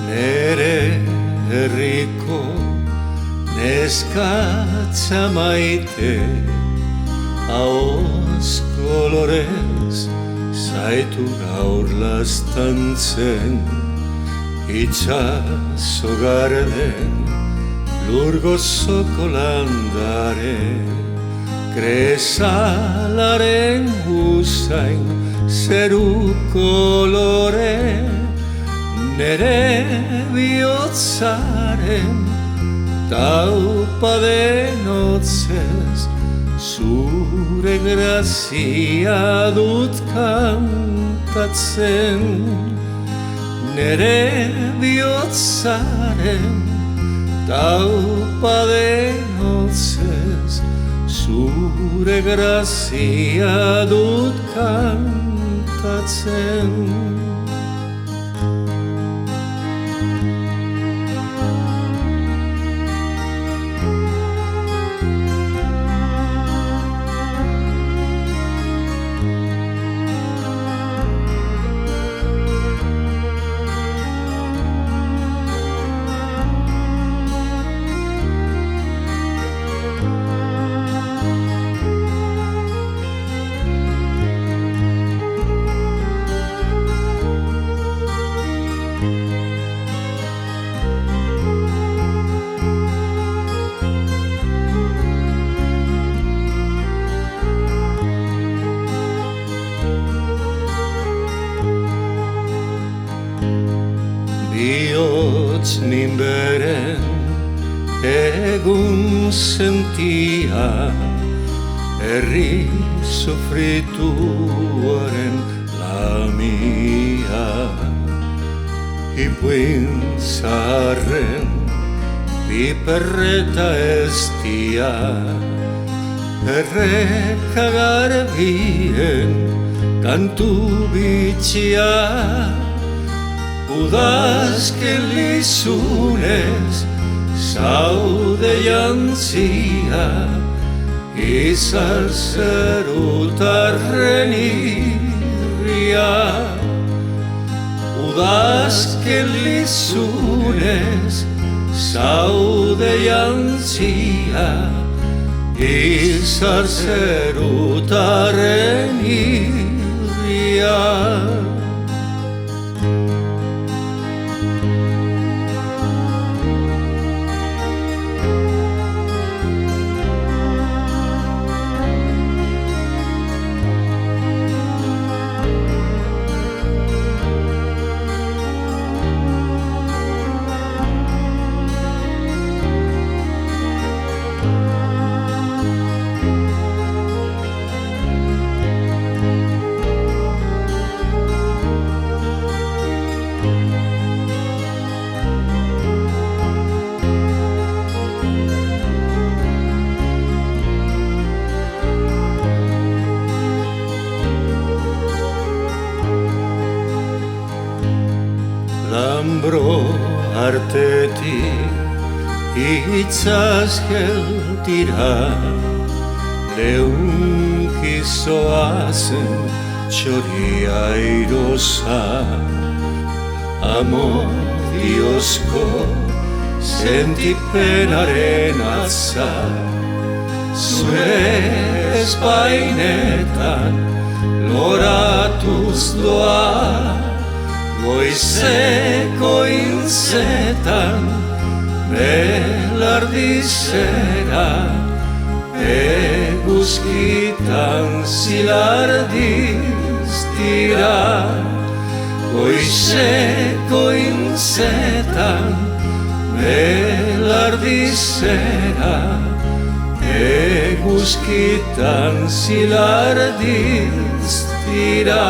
Nere herriko neskatza maite, ahoz kolorez zaitu gaur laztantzen, itxaso garden lur gozoko landare, kresalaren usain zeru kolore, nere bihotzaren taupaden hotzez, zure grazia dut kantatzen. Nere bihotzaren taupaden hotzez, zure grazia dut kantatzen. Bihotz minberen egun sentia, herri sofrituaren lamia. Ipuin zaharren piperreta eztia, erreka garbien kantu bitxia. Udazken lizunez zaude jantzia, izar zerutarren irria. Udazken lizunez zaude jantzia, izar zerutarren irria. Lambro artetik itzaz geltira, leunkizoazen txoria irosa. Amodiozko sentipenaren atza, zure espainetan loratuz doa. Goizeko intzetan belardizera, eguzkitan zilardiz dira. Goizeko intzetan belardizera, eguzkitan zilardiz dira.